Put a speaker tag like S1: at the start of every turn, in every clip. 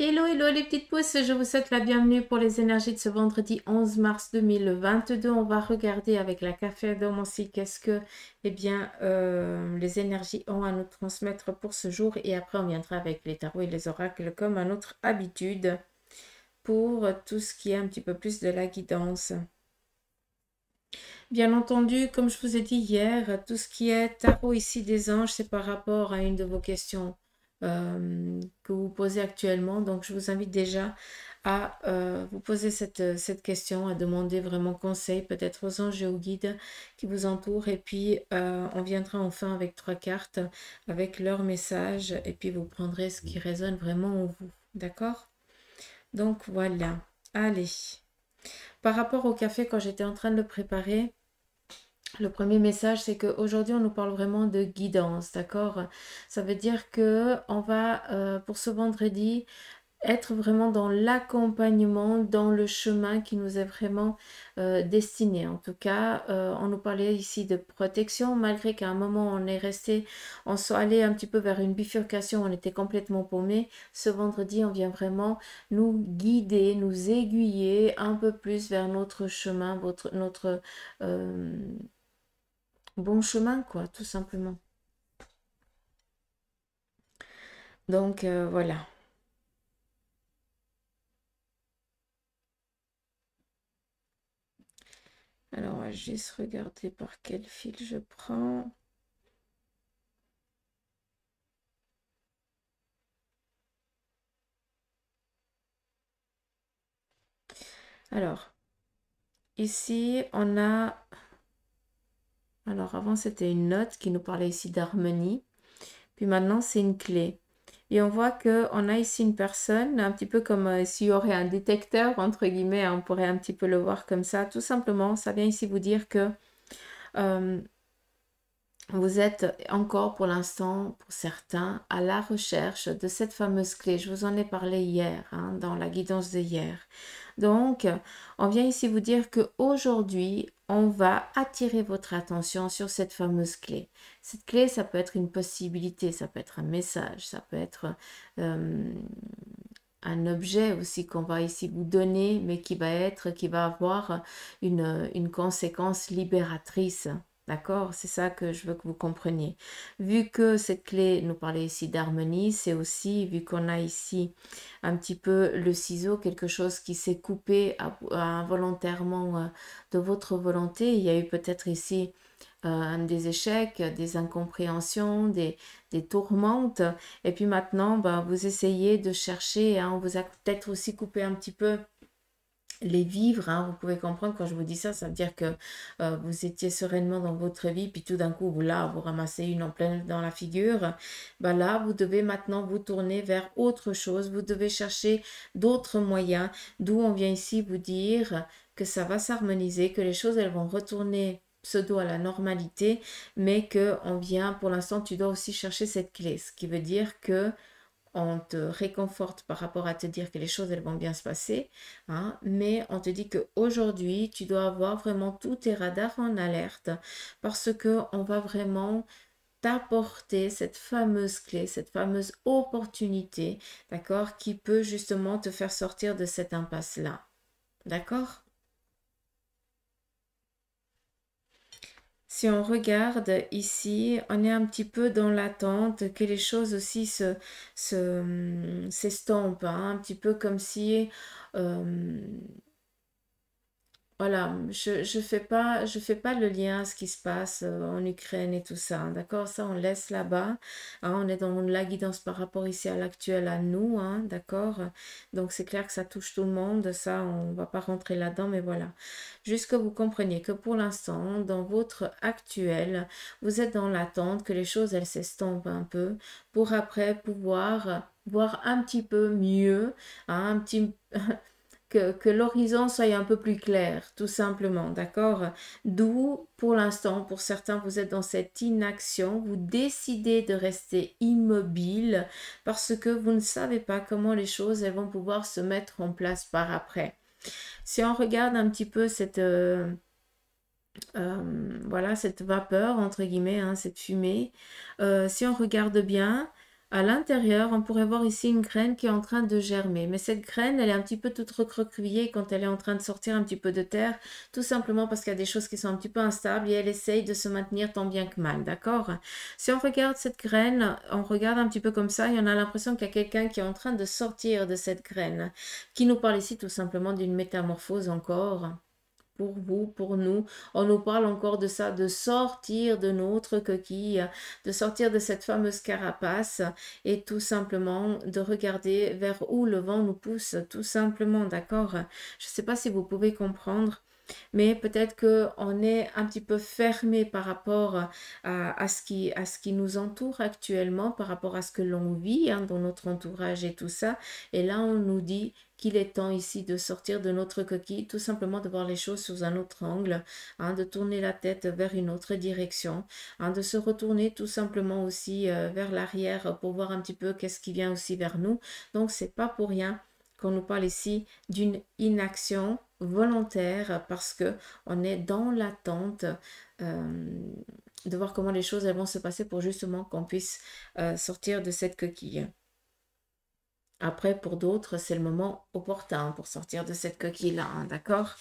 S1: Hello, hello les petites pousses, je vous souhaite la bienvenue pour les énergies de ce vendredi 11 mars 2022. On va regarder avec la café aussi qu'est-ce que les énergies ont à nous transmettre pour ce jour. Et après, on viendra avec les tarots et les oracles comme à notre habitude pour tout ce qui est un petit peu plus de la guidance. Bien entendu, comme je vous ai dit hier, tout ce qui est tarot ici des anges, c'est par rapport à une de vos questions que vous posez actuellement. Donc, je vous invite déjà à vous poser cette question, à demander vraiment conseil, peut-être aux anges et aux guides qui vous entourent. Et puis, on viendra enfin avec 3 cartes, avec leur message. Et puis, vous prendrez ce qui résonne vraiment en vous. D'accord? Donc, voilà. Allez. Par rapport au café, quand j'étais en train de le préparer, le premier message, c'est qu'aujourd'hui, on nous parle vraiment de guidance, d'accord? Ça veut dire que on va, pour ce vendredi, être vraiment dans l'accompagnement, dans le chemin qui nous est vraiment destiné. En tout cas, on nous parlait ici de protection, malgré qu'à un moment, on est resté, on soit allé un petit peu vers une bifurcation, on était complètement paumé. Ce vendredi, on vient vraiment nous guider, nous aiguiller un peu plus vers notre chemin, notre bon chemin, quoi, tout simplement. Donc, voilà. Alors, on va juste regarder par quel fil je prends. Alors, ici, on a... Alors, avant, c'était une note qui nous parlait ici d'harmonie. Puis maintenant, c'est une clé. Et on voit qu'on a ici une personne, un petit peu comme s'il y aurait un détecteur, entre guillemets, on pourrait un petit peu le voir comme ça. Tout simplement, ça vient ici vous dire que euh, vous êtes encore pour l'instant, pour certains, à la recherche de cette fameuse clé. Je vous en ai parlé hier, hein, dans la guidance de hier. Donc, on vient ici vous dire qu'aujourd'hui, on va attirer votre attention sur cette fameuse clé. Cette clé, ça peut être une possibilité, ça peut être un message, ça peut être un objet aussi qu'on va ici vous donner, mais qui va avoir une conséquence libératrice. D'accord? C'est ça que je veux que vous compreniez. Vu que cette clé nous parlait ici d'harmonie, c'est aussi, vu qu'on a ici un petit peu le ciseau, quelque chose qui s'est coupé involontairement de votre volonté. Il y a eu peut-être ici des échecs, des incompréhensions, des tourmentes. Et puis maintenant, ben, vous essayez de chercher, hein, on vous a peut-être aussi coupé un petit peu les vivres, hein, vous pouvez comprendre quand je vous dis ça, ça veut dire que vous étiez sereinement dans votre vie, puis tout d'un coup, vous ramassez une en pleine dans la figure. Ben là, vous devez maintenant vous tourner vers autre chose, vous devez chercher d'autres moyens, d'où on vient ici vous dire que ça va s'harmoniser, que les choses, elles vont retourner pseudo à la normalité, mais que on vient, pour l'instant, tu dois aussi chercher cette clé, ce qui veut dire que on te réconforte par rapport à te dire que les choses elles vont bien se passer, hein, mais on te dit qu'aujourd'hui tu dois avoir vraiment tous tes radars en alerte parce que on va vraiment t'apporter cette fameuse clé, cette fameuse opportunité, d'accord, qui peut justement te faire sortir de cette impasse-là, d'accord? Si on regarde ici, on est un petit peu dans l'attente que les choses aussi s'estompent, hein, un petit peu comme si euh, voilà, je fais pas le lien à ce qui se passe en Ukraine et tout ça, hein, d'accord? Ça, on laisse là-bas, hein, on est dans la guidance par rapport ici à l'actuel, à nous, hein, d'accord? Donc, c'est clair que ça touche tout le monde, ça, on va pas rentrer là-dedans, mais voilà. Juste que vous compreniez que pour l'instant, dans votre actuel, vous êtes dans l'attente que les choses, elles s'estompent un peu pour après pouvoir voir un petit peu mieux, hein, un petit que l'horizon soit un peu plus clair, tout simplement, d'accord? D'où, pour l'instant, pour certains, vous êtes dans cette inaction, vous décidez de rester immobile parce que vous ne savez pas comment les choses elles vont pouvoir se mettre en place par après. Si on regarde un petit peu voilà, cette vapeur, entre guillemets, hein, cette fumée, si on regarde bien, À l'intérieur, on pourrait voir ici une graine qui est en train de germer. Mais cette graine, elle est un petit peu toute recroquevillée quand elle est en train de sortir un petit peu de terre, tout simplement parce qu'il y a des choses qui sont un petit peu instables et elle essaye de se maintenir tant bien que mal, d'accord? Si on regarde cette graine, on regarde un petit peu comme ça et on a l'impression qu'il y a quelqu'un qui est en train de sortir de cette graine, qui nous parle ici tout simplement d'une métamorphose encore pour vous, pour nous. On nous parle encore de ça, de sortir de notre coquille, de sortir de cette fameuse carapace et tout simplement de regarder vers où le vent nous pousse, tout simplement, d'accord? Je ne sais pas si vous pouvez comprendre. Mais peut-être qu'on est un petit peu fermé par rapport à ce qui nous entoure actuellement, par rapport à ce que l'on vit dans notre entourage et tout ça. Et là, on nous dit qu'il est temps ici de sortir de notre coquille, tout simplement de voir les choses sous un autre angle, de tourner la tête vers une autre direction, de se retourner tout simplement aussi vers l'arrière pour voir un petit peu qu'est-ce qui vient aussi vers nous. Donc, c'est pas pour rien qu'on nous parle ici d'une inaction volontaire parce que on est dans l'attente euh, de voir comment les choses elles vont se passer pour justement qu'on puisse sortir de cette coquille. Après, pour d'autres, c'est le moment opportun pour sortir de cette coquille-là, d'accord?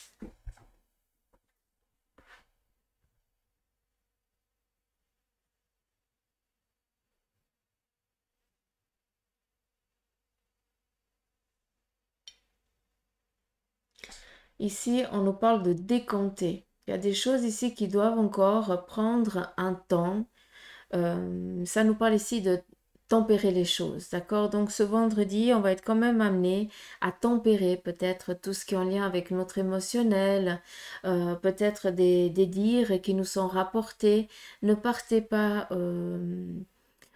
S1: Ici, on nous parle de décompter. Il y a des choses ici qui doivent encore prendre un temps. Ça nous parle ici de tempérer les choses, d'accord? Donc ce vendredi, on va être quand même amené à tempérer peut-être tout ce qui est en lien avec notre émotionnel, peut-être des dires qui nous sont rapportés. Ne partez pas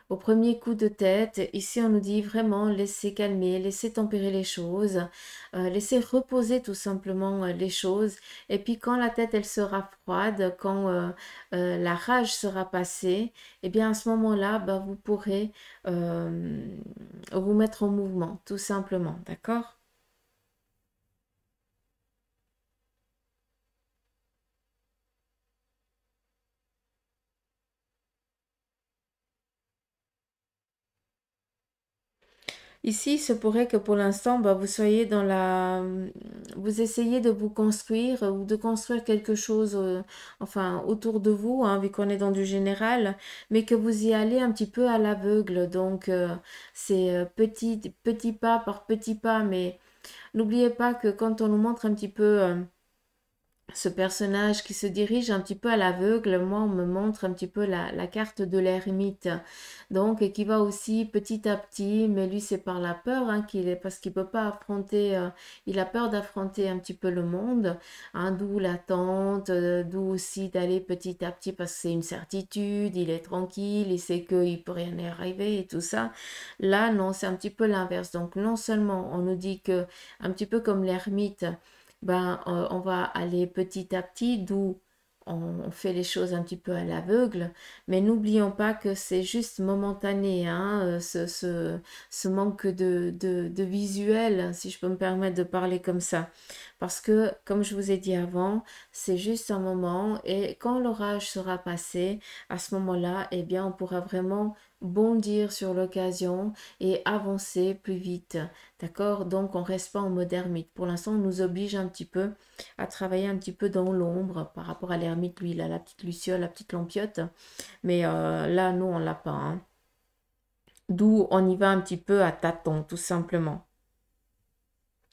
S1: au premier coup de tête. Ici, on nous dit vraiment laisser calmer, laisser tempérer les choses, laisser reposer tout simplement les choses. Et puis quand la tête, elle sera froide, quand la rage sera passée, eh bien à ce moment-là, bah, vous pourrez vous mettre en mouvement, tout simplement. D'accord? Ici, il se pourrait que pour l'instant, bah, vous soyez dans la... Vous essayez de vous construire ou de construire quelque chose enfin, autour de vous, vu qu'on est dans du général, mais que vous y allez un petit peu à l'aveugle. Donc, c'est petit pas par petit pas, mais n'oubliez pas que quand on nous montre un petit peu ce personnage qui se dirige un petit peu à l'aveugle, moi, on me montre un petit peu la carte de l'ermite. Donc, et qui va aussi petit à petit, mais lui, c'est par la peur qu'il est, parce qu'il peut pas affronter, il a peur d'affronter un petit peu le monde, d'où l'attente, d'où aussi d'aller petit à petit, parce que c'est une certitude, il est tranquille, il sait qu'il peut rien y arriver et tout ça. Là, non, c'est un petit peu l'inverse. Donc, non seulement on nous dit que, un petit peu comme l'ermite, ben, on va aller petit à petit, d'où on fait les choses un petit peu à l'aveugle, mais n'oublions pas que c'est juste momentané, ce manque de visuel, si je peux me permettre de parler comme ça. Parce que, comme je vous ai dit avant, c'est juste un moment et quand l'orage sera passé, à ce moment-là, eh bien, on pourra vraiment bondir sur l'occasion et avancer plus vite. D'accord? Donc, on reste pas en mode ermite. Pour l'instant, on nous oblige un petit peu à travailler un petit peu dans l'ombre par rapport à l'ermite. Lui, il a la petite luciole, la petite lampiote. Mais là, nous, on l'a pas. D'où on y va un petit peu à tâtons, tout simplement.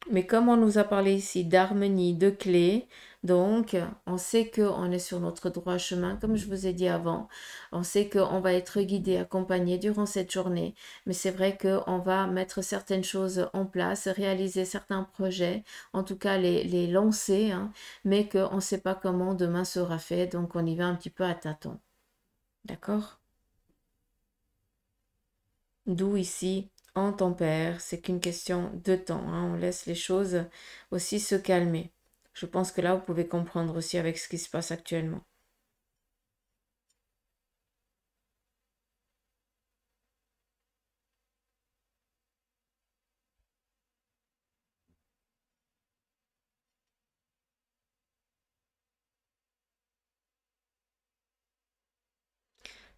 S1: Mais comme on nous a parlé ici d'harmonie, de clés, donc on sait qu'on est sur notre droit chemin, comme je vous ai dit avant. On sait qu'on va être guidé, accompagné durant cette journée. Mais c'est vrai qu'on va mettre certaines choses en place, réaliser certains projets, en tout cas les lancer, mais qu'on ne sait pas comment demain sera fait. Donc on y va un petit peu à tâtons. D'accord? D'où ici, on tempère, c'est qu'une question de temps, on laisse les choses aussi se calmer. Je pense que là, vous pouvez comprendre aussi avec ce qui se passe actuellement.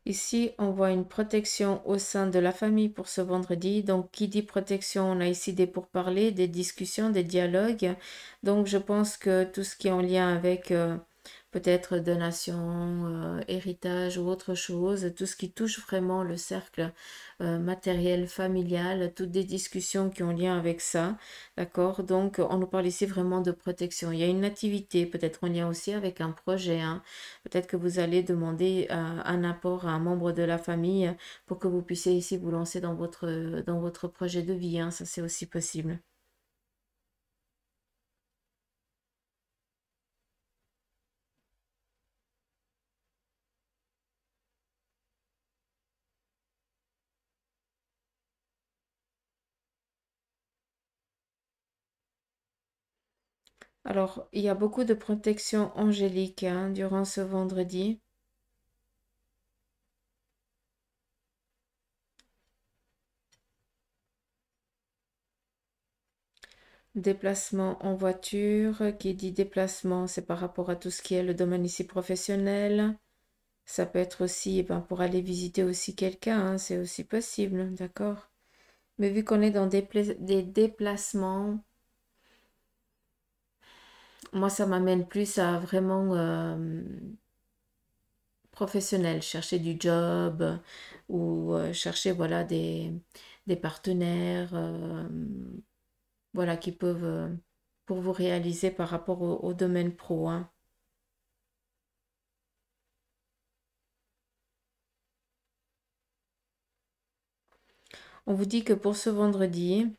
S1: Ici, on voit une protection au sein de la famille pour ce vendredi. Donc, qui dit protection, on a ici des pourparlers, des discussions, des dialogues. Donc, je pense que tout ce qui est en lien avec peut-être donation, héritage ou autre chose, tout ce qui touche vraiment le cercle matériel, familial, toutes des discussions qui ont lien avec ça. D'accord? Donc, on nous parle ici vraiment de protection. Il y a une activité, peut-être en lien aussi avec un projet, hein. Peut-être que vous allez demander un apport à un membre de la famille pour que vous puissiez ici vous lancer dans votre projet de vie, hein. Ça, c'est aussi possible. Alors, il y a beaucoup de protection angélique, hein, durant ce vendredi. Déplacement en voiture, qui dit déplacement, c'est par rapport à tout ce qui est le domaine ici professionnel. Ça peut être aussi ben, pour aller visiter aussi quelqu'un, hein, c'est aussi possible, d'accord? Mais vu qu'on est dans des déplacements, moi ça m'amène plus à vraiment professionnel, chercher du job ou chercher voilà des partenaires voilà qui peuvent pour vous réaliser par rapport au domaine pro, hein. On vous dit que pour ce vendredi,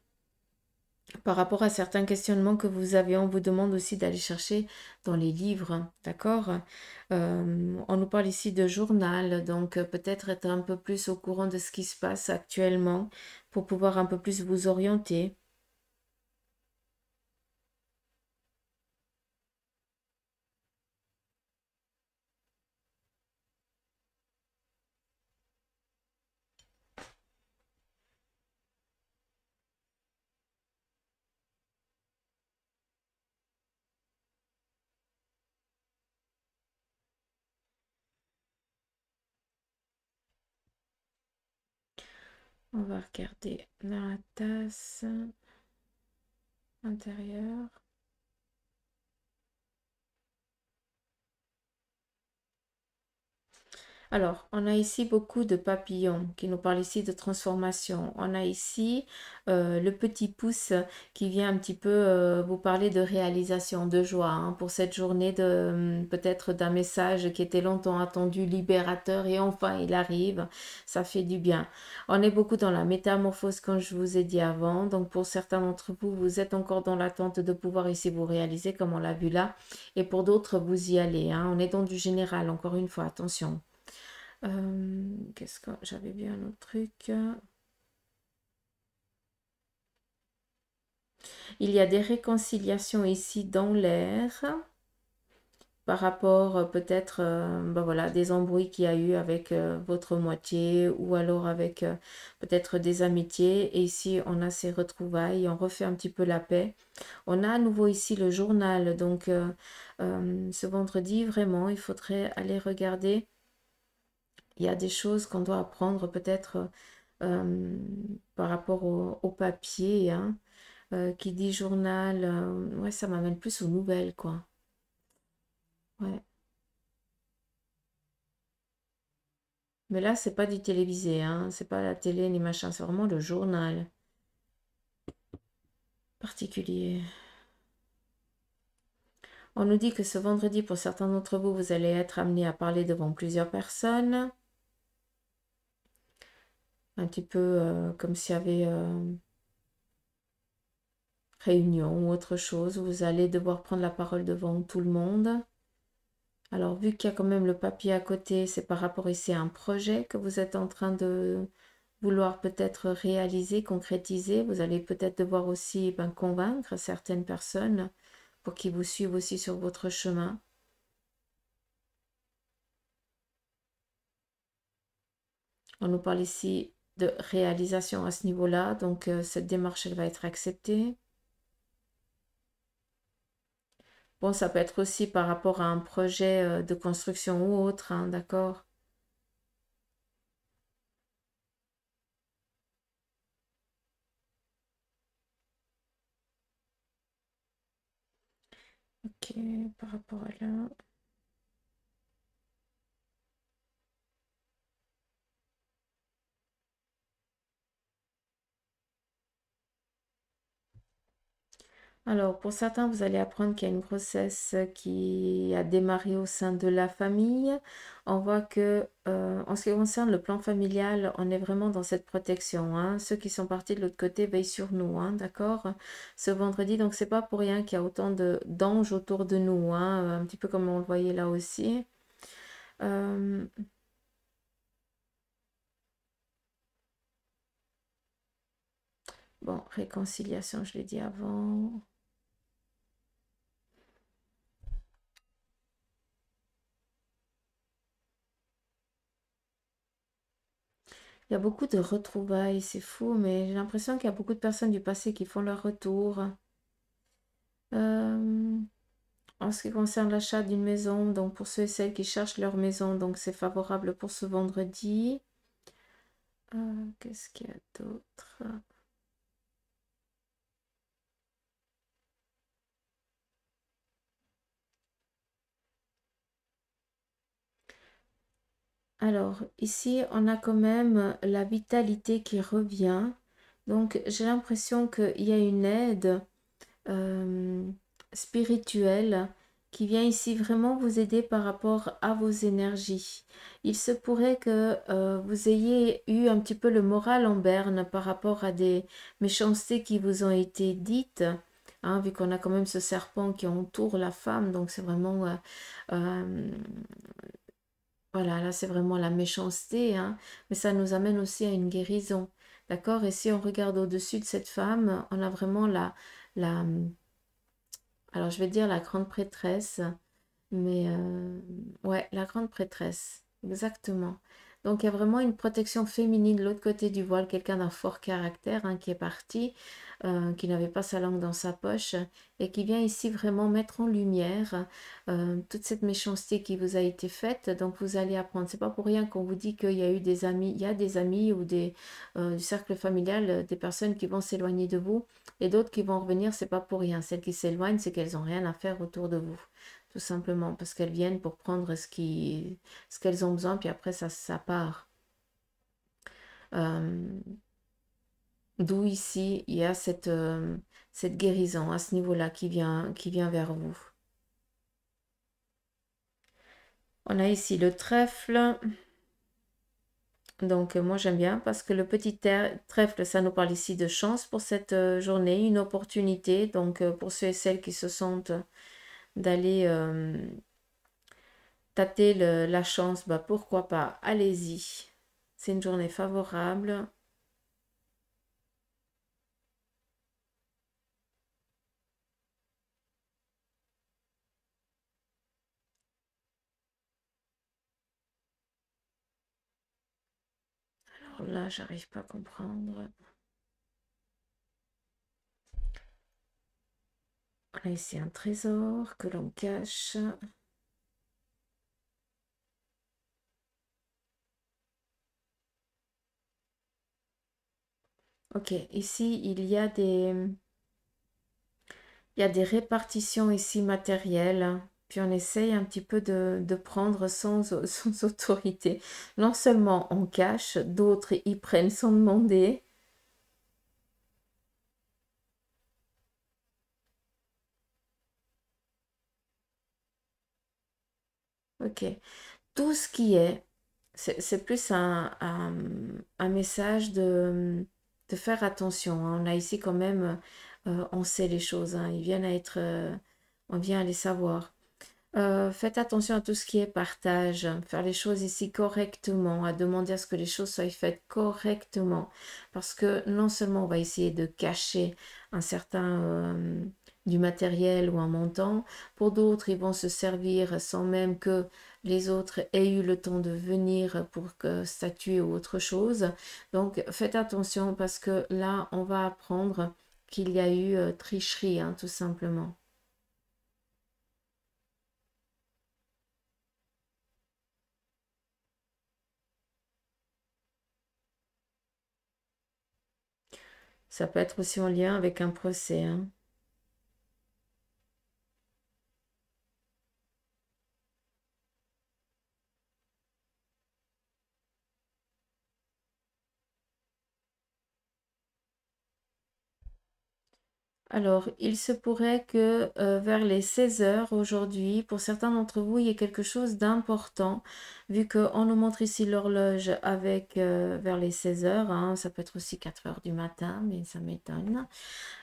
S1: par rapport à certains questionnements que vous avez, on vous demande aussi d'aller chercher dans les livres, d'accord? On nous parle ici de journal, donc peut-être être un peu plus au courant de ce qui se passe actuellement pour pouvoir un peu plus vous orienter. On va regarder dans la tasse intérieure. Alors, on a ici beaucoup de papillons qui nous parlent ici de transformation. On a ici le petit pouce qui vient un petit peu vous parler de réalisation, de joie, hein, pour cette journée de peut-être d'un message qui était longtemps attendu, libérateur, et enfin il arrive. Ça fait du bien. On est beaucoup dans la métamorphose, comme je vous ai dit avant. Donc, pour certains d'entre vous, vous êtes encore dans l'attente de pouvoir ici vous réaliser, comme on l'a vu là. Et pour d'autres, vous y allez, hein. On est dans du général, encore une fois, attention. Qu'est-ce que j'avais vu un autre truc? Il y a des réconciliations ici dans l'air par rapport peut-être ben voilà, des embrouilles qu'il y a eu avec votre moitié ou alors avec peut-être des amitiés. Et ici, on a ces retrouvailles, on refait un petit peu la paix. On a à nouveau ici le journal. Donc, ce vendredi, vraiment, il faudrait aller regarder. Il y a des choses qu'on doit apprendre peut-être euh, par rapport au papier, hein. Qui dit journal, ouais, ça m'amène plus aux nouvelles, quoi. Ouais. Mais là, c'est pas du télévisé, hein. C'est pas la télé ni machin, c'est vraiment le journal particulier. On nous dit que ce vendredi, pour certains d'entre vous, vous allez être amenés à parler devant plusieurs personnes. Un petit peu comme s'il y avait réunion ou autre chose. Vous allez devoir prendre la parole devant tout le monde. Alors, vu qu'il y a quand même le papier à côté, c'est par rapport ici à un projet que vous êtes en train de vouloir peut-être réaliser, concrétiser. Vous allez peut-être devoir aussi ben, convaincre certaines personnes pour qu'ils vous suivent aussi sur votre chemin. On nous parle ici de réalisation à ce niveau-là, donc cette démarche, elle va être acceptée. Bon, ça peut être aussi par rapport à un projet de construction ou autre, hein, d'accord? Ok, par rapport à là. Alors, pour certains, vous allez apprendre qu'il y a une grossesse qui a démarré au sein de la famille. On voit que, en ce qui concerne le plan familial, on est vraiment dans cette protection, hein. Ceux qui sont partis de l'autre côté veillent sur nous, hein, d'accord? Ce vendredi, donc c'est pas pour rien qu'il y a autant de d'anges autour de nous, hein, un petit peu comme on le voyait là aussi. Euh, bon, réconciliation, je l'ai dit avant. Il y a beaucoup de retrouvailles, c'est fou, mais j'ai l'impression qu'il y a beaucoup de personnes du passé qui font leur retour. Euh, En ce qui concerne l'achat d'une maison, donc pour ceux et celles qui cherchent leur maison, donc c'est favorable pour ce vendredi. Qu'est-ce qu'il y a d'autre? Alors, ici, on a quand même la vitalité qui revient. Donc, j'ai l'impression qu'il y a une aide euh, spirituelle qui vient ici vraiment vous aider par rapport à vos énergies. Il se pourrait que vous ayez eu un petit peu le moral en berne par rapport à des méchancetés qui vous ont été dites, hein, vu qu'on a quand même ce serpent qui entoure la femme, donc c'est vraiment... euh, voilà, là c'est vraiment la méchanceté, hein, mais ça nous amène aussi à une guérison. D'accord? Et si on regarde au-dessus de cette femme, on a vraiment la, alors, je vais dire la grande prêtresse, mais ouais, la grande prêtresse, exactement. Donc, il y a vraiment une protection féminine de l'autre côté du voile, quelqu'un d'un fort caractère, hein, qui est parti, qui n'avait pas sa langue dans sa poche, et qui vient ici vraiment mettre en lumière toute cette méchanceté qui vous a été faite. Donc, vous allez apprendre. C'est pas pour rien qu'on vous dit qu'il y a eu des amis, il y a des amis ou du cercle familial, des personnes qui vont s'éloigner de vous, et d'autres qui vont revenir, c'est pas pour rien. Celles qui s'éloignent, c'est qu'elles n'ont rien à faire autour de vous. Tout simplement parce qu'elles viennent pour prendre ce qu'elles ont besoin, puis après ça part. Euh, D'où ici, il y a cette guérison à ce niveau-là qui vient vers vous. On a ici le trèfle. Donc, moi, j'aime bien parce que le petit trèfle, ça nous parle ici de chance pour cette journée, une opportunité. Donc, pour ceux et celles qui se sentent d'aller tâter la chance, bah, pourquoi pas, allez-y. C'est une journée favorable. Alors là, j'arrive pas à comprendre. On a ici un trésor que l'on cache. Ok, ici, il y a des répartitions ici matérielles. Puis on essaye un petit peu de prendre sans autorité. Non seulement on cache, d'autres y prennent sans demander. Ok, tout ce qui est, c'est plus un message de faire attention, hein. On a ici quand même, on sait les choses, hein. Ils viennent à être, on vient à les savoir. Faites attention à tout ce qui est partage, faire les choses ici correctement, à demander à ce que les choses soient faites correctement. Parce que non seulement on va essayer de cacher un certain du matériel ou un montant, pour d'autres, ils vont se servir sans même que les autres aient eu le temps de venir pour statuer ou autre chose. Donc faites attention parce que là, on va apprendre qu'il y a eu tricherie, hein, tout simplement. Ça peut être aussi en lien avec un procès, hein. Alors, il se pourrait que vers les 16 heures aujourd'hui, pour certains d'entre vous, il y ait quelque chose d'important, vu qu'on nous montre ici l'horloge avec vers les 16 heures, hein, ça peut être aussi 4 heures du matin, mais ça m'étonne.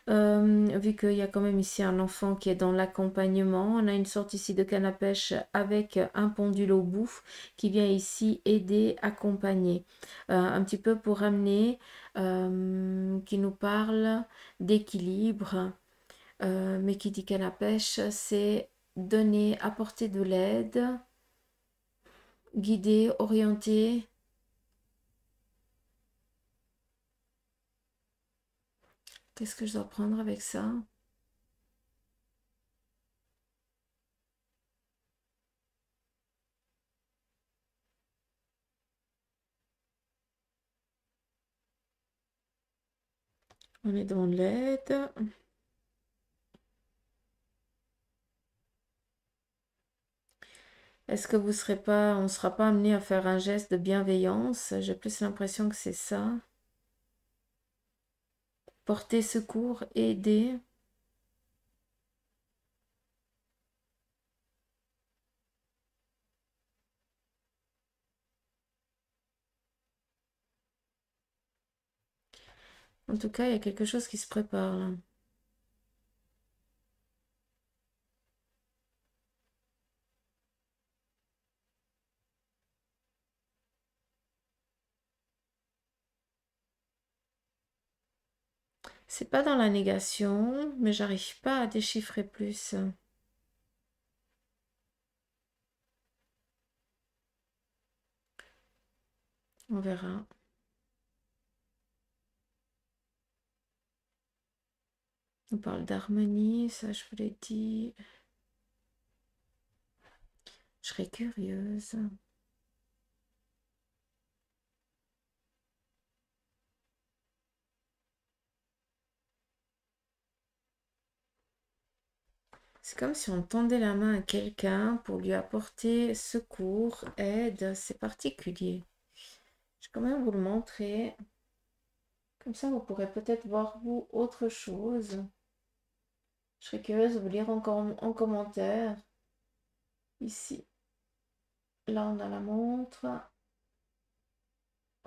S1: Vu qu'il y a quand même ici un enfant qui est dans l'accompagnement, on a une sorte ici de canne à pêche avec un pendule au bout qui vient ici aider, accompagner, un petit peu pour amener, qui nous parle d'équilibre, mais qui dit canne à pêche, c'est donner, apporter de l'aide, guider, orienter. Qu'est-ce que je dois prendre avec ça? On est dans l'aide. Est-ce que vous serez pas, on ne sera pas amené à faire un geste de bienveillance? J'ai plus l'impression que c'est ça. Porter secours, aider. En tout cas, il y a quelque chose qui se prépare là. C'est pas dans la négation, mais j'arrive pas à déchiffrer plus. On verra. On parle d'harmonie, ça je vous l'ai dit. Je serais curieuse. C'est comme si on tendait la main à quelqu'un pour lui apporter secours, aide. C'est particulier. Je vais quand même vous le montrer. Comme ça, vous pourrez peut-être voir, vous, autre chose. Je serais curieuse de vous lire encore en commentaire. Ici, là, on a la montre.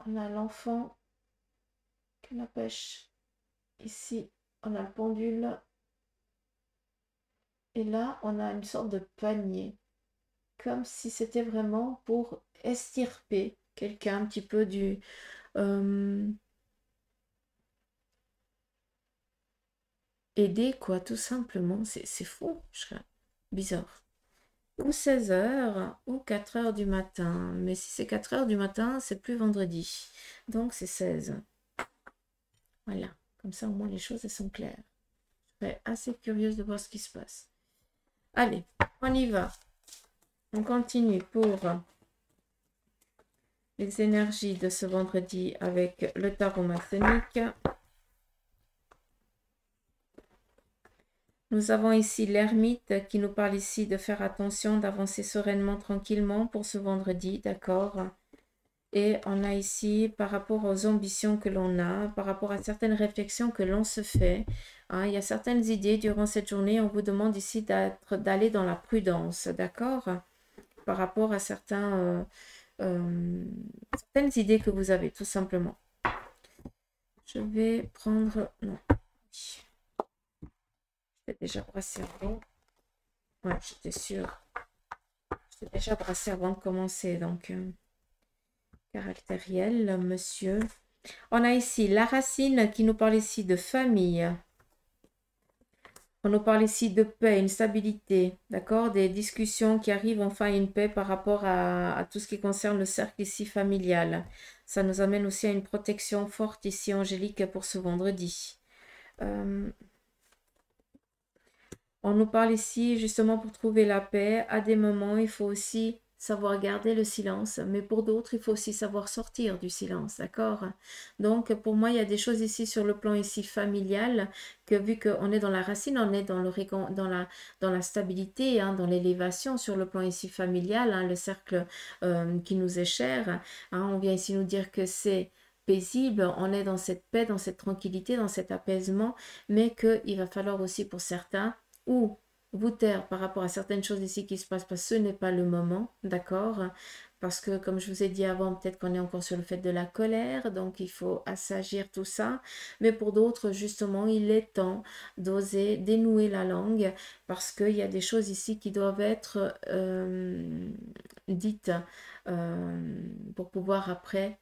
S1: On a l'enfant qui la pêche. Ici, on a le pendule. Et là, on a une sorte de panier. Comme si c'était vraiment pour estirper quelqu'un un petit peu du... aider, quoi, tout simplement. C'est fou. Bizarre. Ou 16 heures ou 4 heures du matin. Mais si c'est 4 heures du matin, c'est plus vendredi. Donc c'est 16. Voilà. Comme ça, au moins, les choses, elles sont claires. Je serais assez curieuse de voir ce qui se passe. Allez, on y va. On continue pour les énergies de ce vendredi avec le tarot maçonnique. Nous avons ici l'ermite qui nous parle ici de faire attention, d'avancer sereinement, tranquillement pour ce vendredi, d'accord? Et on a ici, par rapport aux ambitions que l'on a, par rapport à certaines réflexions que l'on se fait, hein, il y a certaines idées durant cette journée, on vous demande ici d'aller dans la prudence, d'accord? Par rapport à certaines idées que vous avez, tout simplement. Je vais prendre... Non. J'étais déjà brassé avant. Ouais, j'étais sûre. J'étais déjà brassé avant de commencer, donc... caractériel, monsieur. On a ici la racine qui nous parle ici de famille. On nous parle ici de paix, une stabilité, d'accord? Des discussions qui arrivent enfin à une paix par rapport à tout ce qui concerne le cercle ici familial. Ça nous amène aussi à une protection forte ici, angélique, pour ce vendredi. On nous parle ici, justement, pour trouver la paix. À des moments, il faut aussi savoir garder le silence, mais pour d'autres, il faut aussi savoir sortir du silence, d'accord? Donc, pour moi, il y a des choses ici sur le plan ici familial, que vu qu'on est dans la racine, on est dans la stabilité, hein, dans l'élévation sur le plan ici familial, hein, le cercle qui nous est cher. Hein, on vient ici nous dire que c'est paisible, on est dans cette paix, dans cette tranquillité, dans cet apaisement, mais qu'il va falloir aussi pour certains ou vous taire par rapport à certaines choses ici qui se passent, parce que ce n'est pas le moment, d'accord? Parce que comme je vous ai dit avant, peut-être qu'on est encore sur le fait de la colère, donc il faut assagir tout ça. Mais pour d'autres, justement, il est temps d'oser dénouer la langue, parce qu'il y a des choses ici qui doivent être dites pour pouvoir après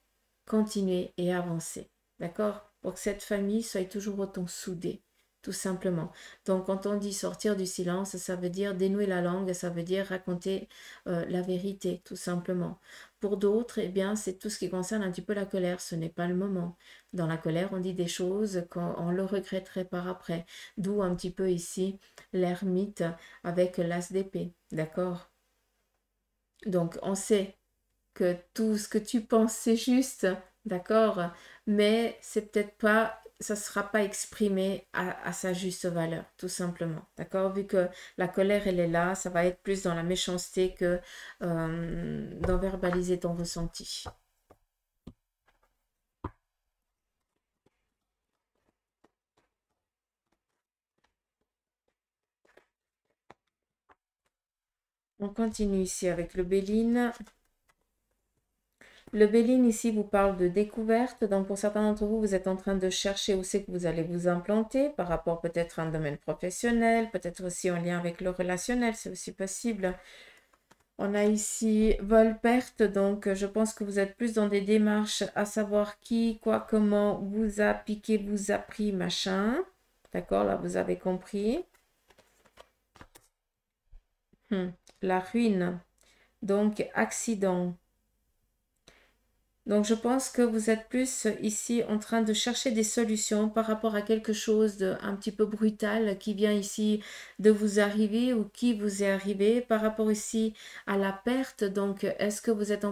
S1: continuer et avancer. D'accord? Pour que cette famille soit toujours autant soudée, tout simplement. Donc, quand on dit sortir du silence, ça veut dire dénouer la langue, ça veut dire raconter la vérité, tout simplement. Pour d'autres, eh bien, c'est tout ce qui concerne un petit peu la colère. Ce n'est pas le moment. Dans la colère, on dit des choses qu'on le regretterait par après. D'où un petit peu ici l'ermite avec l'as d'épée. D'accord? Donc, on sait que tout ce que tu penses, c'est juste, d'accord? Mais c'est peut-être pas, ça sera pas exprimé à sa juste valeur, tout simplement, d'accord? Vu que la colère, elle est là, ça va être plus dans la méchanceté que dans verbaliser ton ressenti. On continue ici avec le Béline. Le Béline ici vous parle de découverte. Donc pour certains d'entre vous, vous êtes en train de chercher où c'est que vous allez vous implanter par rapport peut-être à un domaine professionnel, peut-être aussi en lien avec le relationnel, c'est aussi possible. On a ici vol-perte, donc je pense que vous êtes plus dans des démarches à savoir qui, quoi, comment vous a piqué, vous a pris, machin. D'accord, là vous avez compris. La ruine, donc accident. Donc, je pense que vous êtes plus ici en train de chercher des solutions par rapport à quelque chose de un petit peu brutal qui vient ici de vous arriver ou qui vous est arrivé par rapport ici à la perte. Donc, est-ce que vous n'êtes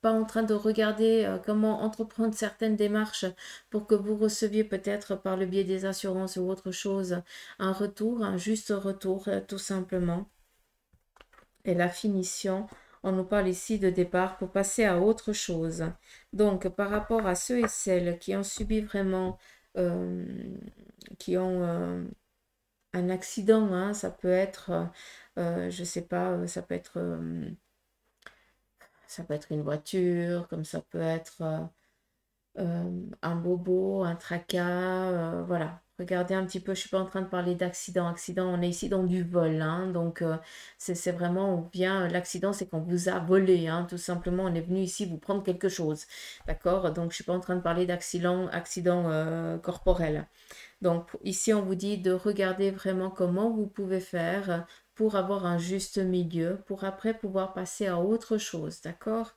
S1: pas en train de regarder comment entreprendre certaines démarches pour que vous receviez peut-être par le biais des assurances ou autre chose un retour, un juste retour tout simplement. Et la finition, on nous parle ici de départ pour passer à autre chose. Donc, par rapport à ceux et celles qui ont subi vraiment, qui ont un accident, hein, ça peut être, je ne sais pas, ça peut être une voiture, comme ça peut être un bobo, un tracas, voilà. Regardez un petit peu, je ne suis pas en train de parler d'accident. Accident, on est ici dans du vol, hein, donc c'est vraiment bien, l'accident, c'est qu'on vous a volé, hein, tout simplement, on est venu ici vous prendre quelque chose, d'accord? Donc, je ne suis pas en train de parler accident corporel. Donc, ici, on vous dit de regarder vraiment comment vous pouvez faire pour avoir un juste milieu, pour après pouvoir passer à autre chose, d'accord?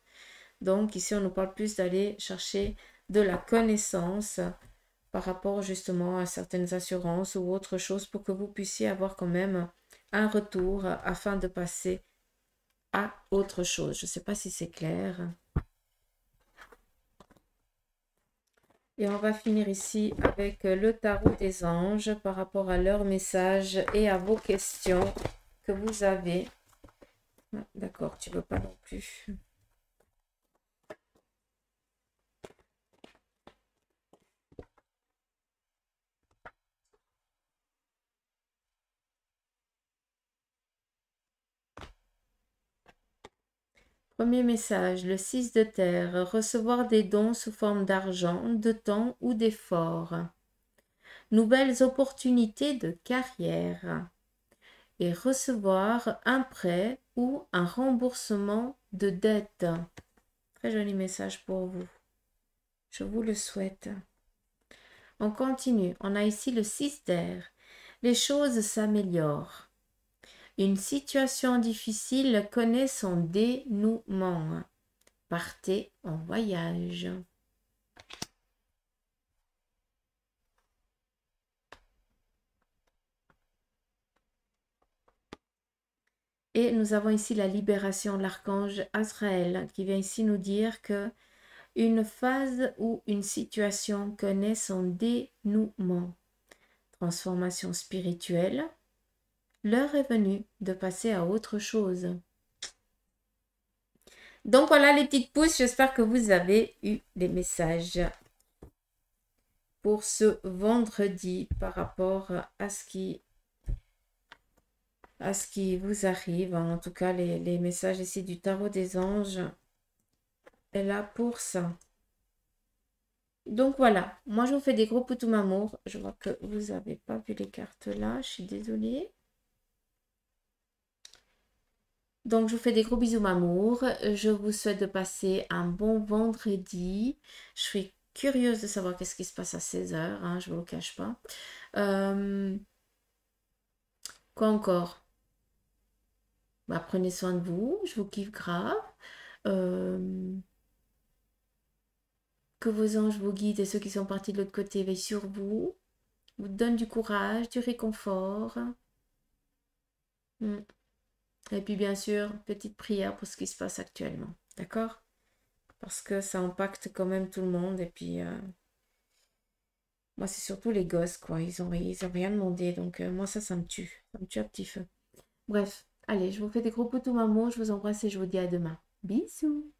S1: Donc, ici, on nous parle plus d'aller chercher de la connaissance par rapport justement à certaines assurances ou autre chose pour que vous puissiez avoir quand même un retour afin de passer à autre chose. Je ne sais pas si c'est clair. Et on va finir ici avec le tarot des anges par rapport à leurs messages et à vos questions que vous avez. D'accord, tu ne veux pas non plus. Premier message, le 6 de terre, recevoir des dons sous forme d'argent, de temps ou d'effort. Nouvelles opportunités de carrière. Et recevoir un prêt ou un remboursement de dette. Très joli message pour vous. Je vous le souhaite. On continue. On a ici le 6 d'air. Les choses s'améliorent. Une situation difficile connaît son dénouement. Partez en voyage. Et nous avons ici la libération de l'archange Azraël qui vient ici nous dire que une phase ou une situation connaît son dénouement. Transformation spirituelle. L'heure est venue de passer à autre chose. Donc voilà les petites pouces, j'espère que vous avez eu les messages. pour ce vendredi par rapport à ce qui vous arrive. En tout cas, les messages ici du tarot des anges est là pour ça. Donc voilà, moi je vous fais des gros poutous amour. Je vois que vous n'avez pas vu les cartes là, je suis désolée. Donc je vous fais des gros bisous m'amour. Je vous souhaite de passer un bon vendredi. Je suis curieuse de savoir qu'est-ce qui se passe à 16 h, hein, je ne vous le cache pas. Quoi encore? Bah, prenez soin de vous, je vous kiffe grave. Euh, que vos anges vous guident et ceux qui sont partis de l'autre côté veillent sur vous, vous donnent du courage, du réconfort. Mm. Et puis bien sûr, petite prière pour ce qui se passe actuellement. D'accord? Parce que ça impacte quand même tout le monde. Et puis, moi, c'est surtout les gosses, quoi. Ils ont rien demandé. Donc, moi, ça me tue. Ça me tue à petit feu. Bref, allez, je vous fais des gros poutous maman. Je vous embrasse et je vous dis à demain. Bisous!